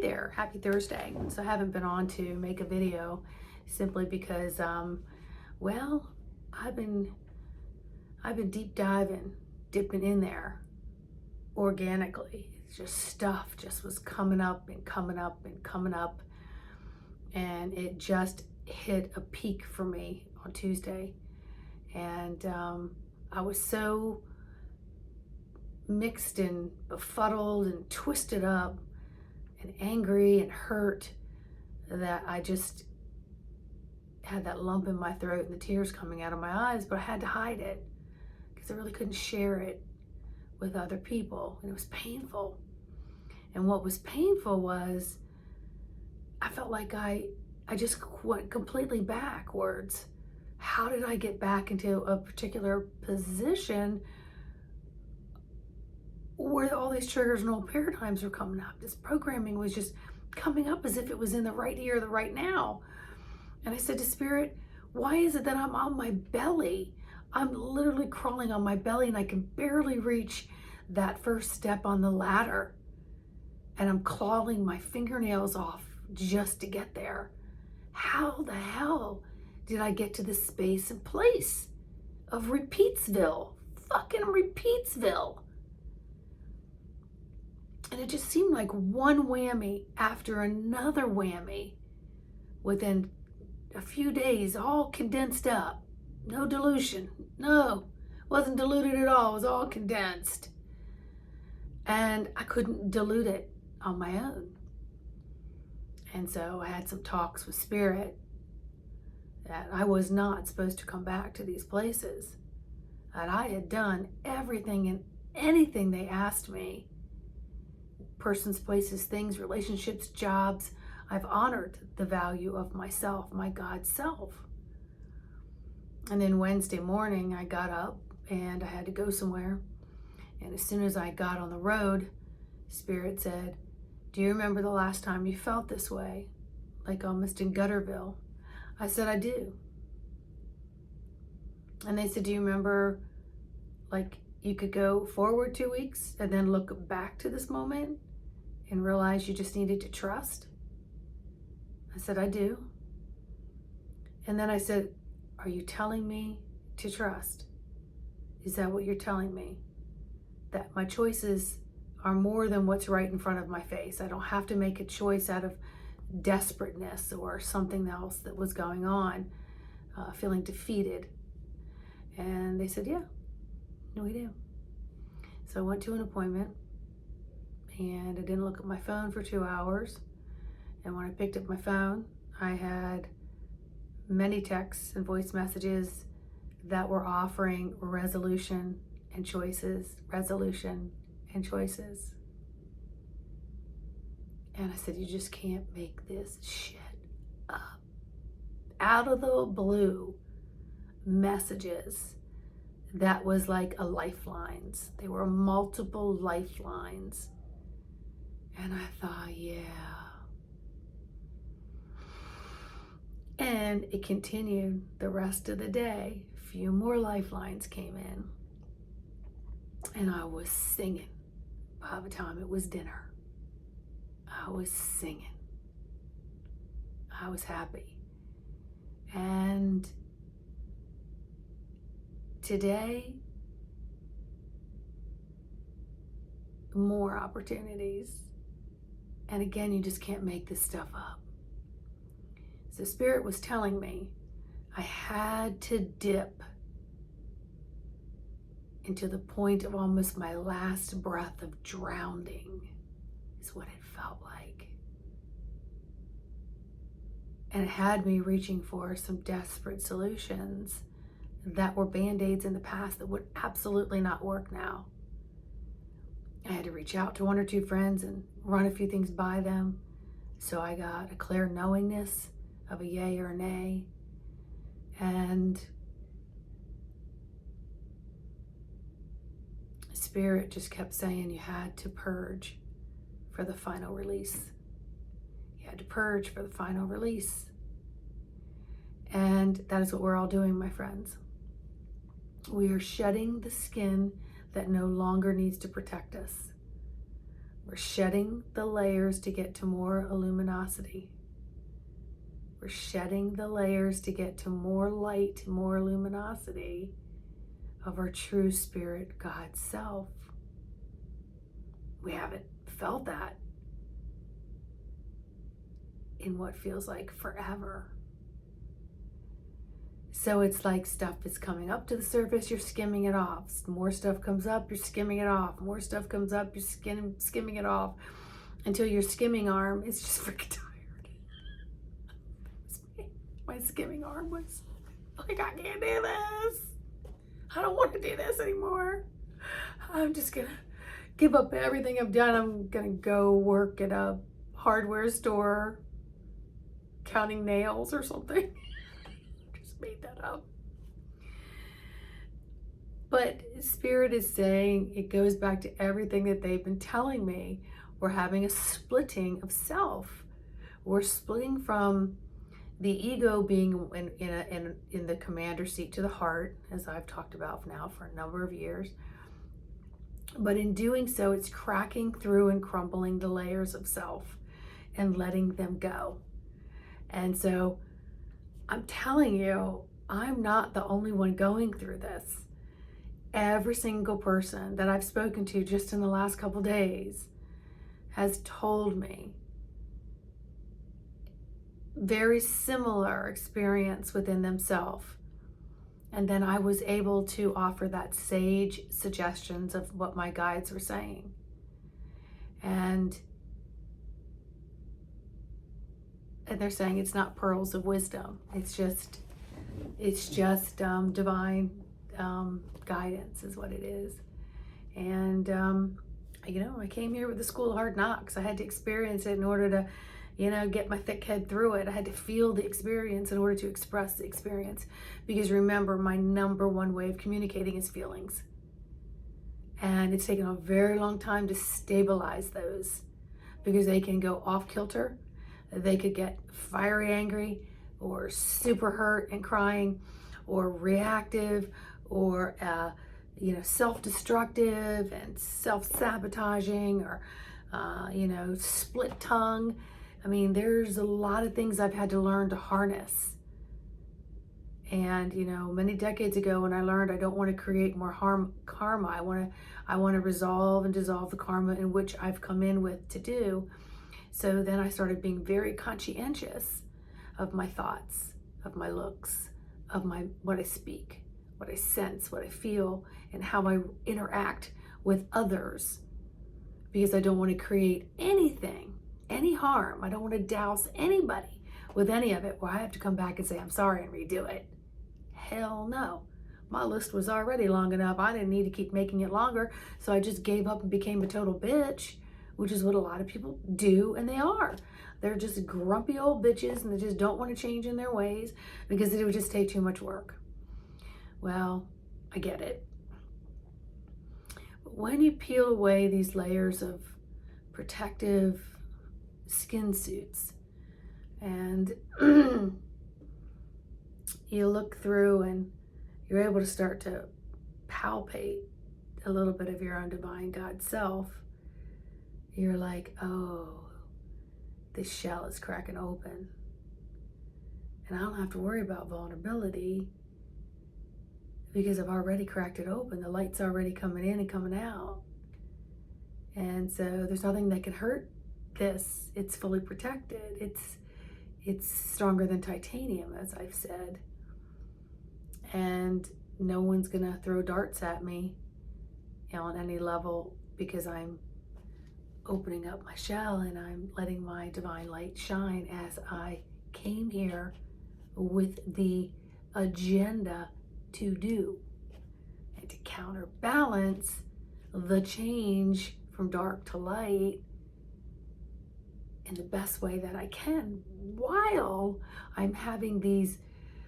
there, happy Thursday. So I haven't been on to make a video simply because, well, I've been deep diving, dipping in there organically. It's just stuff just was coming up and coming up and coming up. And it just hit a peak for me on Tuesday. And I was so mixed and befuddled and twisted up and angry and hurt that I just had that lump in my throat and the tears coming out of my eyes, but I had to hide it because I really couldn't share it with other people, and it was painful. And what was painful was I felt like I just went completely backwards. How did I get back into a particular position where all these triggers and old paradigms were coming up? This programming was just coming up as if it was in the right here, the right now. And I said to Spirit, why is it that I'm on my belly? I'm literally crawling on my belly and I can barely reach that first step on the ladder. And I'm clawing my fingernails off just to get there. How the hell did I get to this space and place of Repeatsville? Fucking Repeatsville. And it just seemed like one whammy after another whammy within a few days, all condensed up. No dilution. No, wasn't diluted at all. It was all condensed. And I couldn't dilute it on my own. And so I had some talks with Spirit that I was not supposed to come back to these places. That I had done everything and anything they asked me. Persons, places, things, relationships, jobs. I've honored the value of myself, my God self. And then Wednesday morning, I got up and I had to go somewhere. And as soon as I got on the road, Spirit said, do you remember the last time you felt this way? Like almost in Gutterville. I said, I do. And they said, do you remember like you could go forward 2 weeks and then look back to this moment and realize you just needed to trust? I said, I do. And then I said, are you telling me to trust? Is that what you're telling me? That my choices are more than what's right in front of my face. I don't have to make a choice out of desperateness or something else that was going on, feeling defeated. And they said, yeah, we do. So I went to an appointment and I didn't look at my phone for 2 hours. And when I picked up my phone, I had many texts and voice messages that were offering resolution and choices, resolution and choices. And I said, you just can't make this shit up. Out of the blue, messages that was like a lifelines. They were multiple lifelines. And I thought, yeah. And it continued the rest of the day. A few more lifelines came in. And I was singing by the time it was dinner. I was singing. I was happy. And today, more opportunities. And again, you just can't make this stuff up. So Spirit was telling me I had to dip into the point of almost my last breath of drowning, is what it felt like. And it had me reaching for some desperate solutions that were band-aids in the past that would absolutely not work now. I had to reach out to 1 or 2 friends and run a few things by them. So I got a clear knowingness of a yay or a nay. And Spirit just kept saying you had to purge for the final release. You had to purge for the final release. And that is what we're all doing, my friends. We are shedding the skin that no longer needs to protect us. We're shedding the layers to get to more luminosity. We're shedding the layers to get to more light, more luminosity of our true spirit, God self. We haven't felt that in what feels like forever. So it's like stuff is coming up to the surface, you're skimming it off. More stuff comes up, you're skimming it off. More stuff comes up, you're skimming it off until your skimming arm is just freaking tired. My skimming arm was like, I can't do this. I don't want to do this anymore. I'm just gonna give up everything I've done. I'm gonna go work at a hardware store counting nails or something. Just made that up. But Spirit is saying, it goes back to everything that they've been telling me. We're having a splitting of self. We're splitting from the ego being in the commander seat to the heart, as I've talked about now for a number of years. But in doing so, it's cracking through and crumbling the layers of self and letting them go. And so I'm telling you, I'm not the only one going through this. Every single person that I've spoken to just in the last couple days has told me very similar experience within themselves. And then I was able to offer that sage suggestions of what my guides were saying. And they're saying it's not pearls of wisdom. It's just divine guidance is what it is. And, I came here with the School of Hard Knocks. I had to experience it in order to, get my thick head through it. I had to feel the experience in order to express the experience. Because remember, my number one way of communicating is feelings. And it's taken a very long time to stabilize those because they can go off kilter. They could get fiery angry or super hurt and crying or reactive or, self-destructive and self-sabotaging or, split tongue. I mean, there's a lot of things I've had to learn to harness. And, many decades ago when I learned I don't want to create more karma, I want to resolve and dissolve the karma in which I've come in with to do. So then I started being very conscientious of my thoughts, of my looks, of what I speak, what I sense, what I feel, and how I interact with others. Because I don't want to create anything, any harm. I don't want to douse anybody with any of it where I have to come back and say, I'm sorry, and redo it. Hell no. My list was already long enough. I didn't need to keep making it longer. So I just gave up and became a total bitch, which is what a lot of people do, and they are. They're just grumpy old bitches, and they just don't want to change in their ways because it would just take too much work. Well, I get it. But when you peel away these layers of protective skin suits and you look through and you're able to start to palpate a little bit of your own divine God self, you're like, oh, this shell is cracking open. And I don't have to worry about vulnerability because I've already cracked it open. The light's already coming in and coming out. And so there's nothing that can hurt this. It's fully protected. It's stronger than titanium, as I've said. And no one's gonna throw darts at me on any level because I'm opening up my shell and I'm letting my divine light shine as I came here with the agenda to do and to counterbalance the change from dark to light in the best way that I can while I'm having these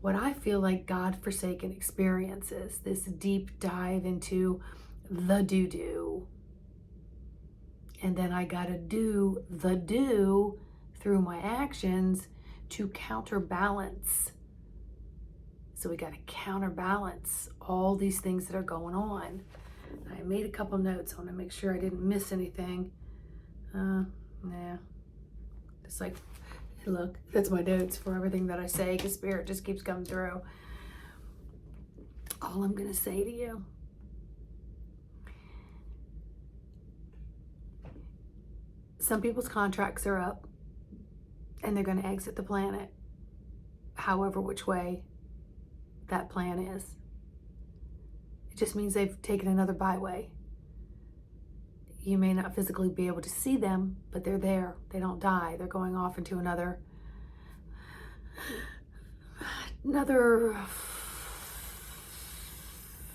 what I feel like God-forsaken experiences, this deep dive into the doo-doo. And then I gotta do the do through my actions to counterbalance. So we gotta counterbalance all these things that are going on. I made a couple notes. I wanna make sure I didn't miss anything. Yeah. It's like, look, that's my notes for everything that I say, because Spirit just keeps coming through. All I'm going to say to you, some people's contracts are up and they're going to exit the planet, however which way that plan is. It just means they've taken another byway. You may not physically be able to see them, but they're there. They don't die. They're going off into another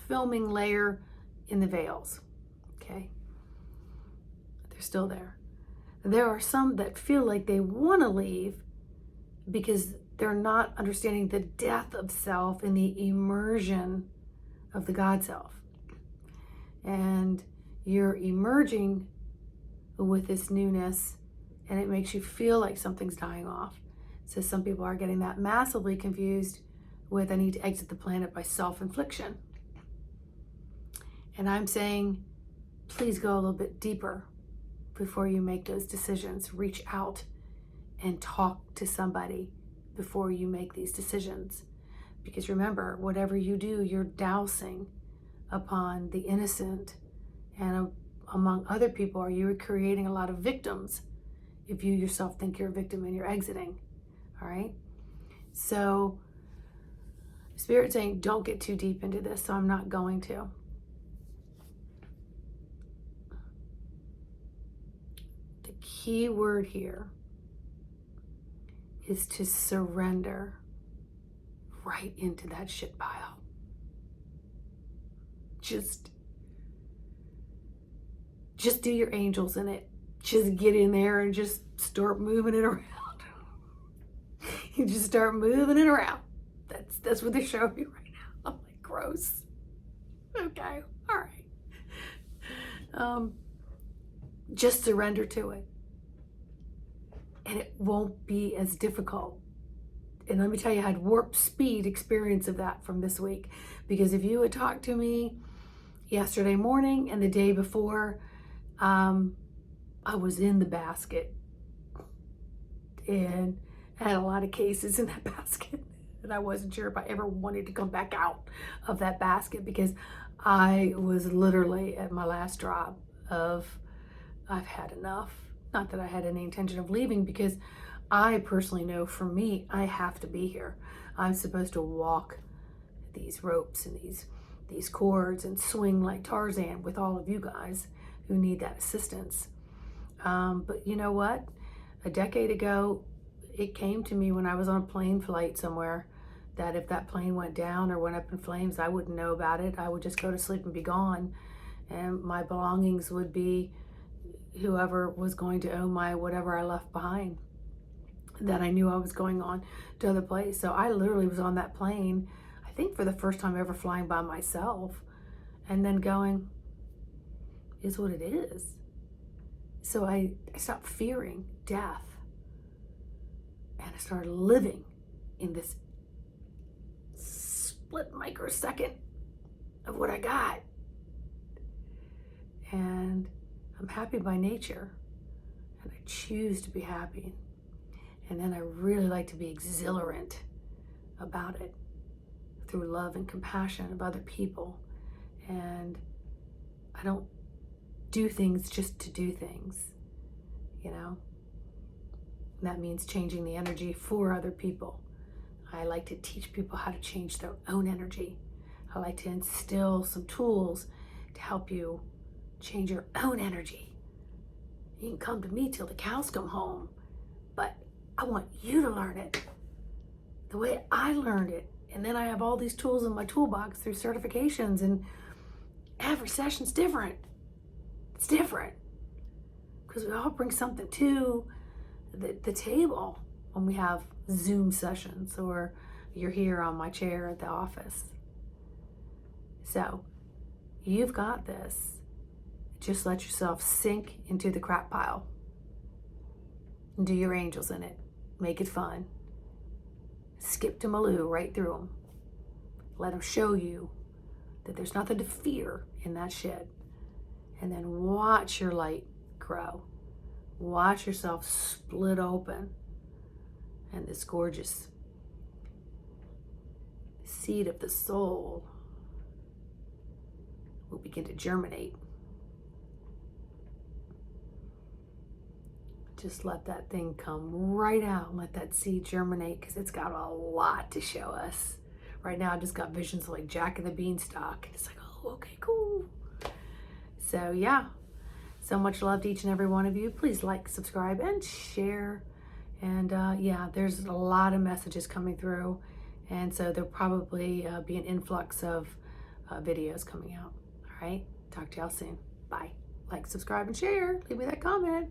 filming layer in the veils. Okay? They're still there. There are some that feel like they want to leave because they're not understanding the death of self and the immersion of the God self. And you're emerging with this newness, and it makes you feel like something's dying off. So some people are getting that massively confused with, I need to exit the planet by self-infliction. And I'm saying, please go a little bit deeper before you make those decisions. Reach out and talk to somebody before you make these decisions. Because remember, whatever you do, you're dousing upon the innocent. And among other people, are you creating a lot of victims if you yourself think you're a victim and you're exiting? All right? So Spirit's saying, don't get too deep into this, so I'm not going to. The key word here is to surrender right into that shit pile. Just do your angels in it. Just get in there and just start moving it around. You just start moving it around. That's what they're showing me right now. I'm like, gross. Okay, all right. Just surrender to it. And it won't be as difficult. And let me tell you, I had warp speed experience of that from this week. Because if you had talked to me yesterday morning and the day before, I was in the basket and had a lot of cases in that basket. And I wasn't sure if I ever wanted to come back out of that basket, because I was literally at my last drop of, I've had enough. Not that I had any intention of leaving, because I personally know for me, I have to be here. I'm supposed to walk these ropes and these cords and swing like Tarzan with all of you guys who need that assistance. But you know what? A decade ago, it came to me when I was on a plane flight somewhere that if that plane went down or went up in flames, I wouldn't know about it. I would just go to sleep and be gone. And my belongings would be whoever was going to own my whatever I left behind, that I knew I was going on to other place. So I literally was on that plane, I think for the first time ever, flying by myself, and then going, is what it is. So I stopped fearing death, and I started living in this split microsecond of what I got. And I'm happy by nature, and I choose to be happy. And then I really like to be exhilarant about it through love and compassion of other people. And I don't do things just to do things, you know? And that means changing the energy for other people. I like to teach people how to change their own energy. I like to instill some tools to help you change your own energy. You can come to me till the cows come home, but I want you to learn it the way I learned it. And then I have all these tools in my toolbox through certifications, and every session's different. It's different because we all bring something to the table when we have Zoom sessions, or you're here on my chair at the office. So you've got this. Just let yourself sink into the crap pile. And do your angels in it. Make it fun. Skip to Maloo right through them. Let them show you that there's nothing to fear in that shit. And then watch your light grow. watch yourself split open, and this gorgeous seed of the soul will begin to germinate. Just let that thing come right out and let that seed germinate, because it's got a lot to show us. Right now I just got visions of like Jack and the Beanstalk. It's like, oh, okay, cool. So yeah, so much love to each and every one of you. Please like, subscribe, and share. And yeah, there's a lot of messages coming through. And so there'll probably be an influx of videos coming out. All right, talk to y'all soon. Bye. Like, subscribe, and share. Leave me that comment.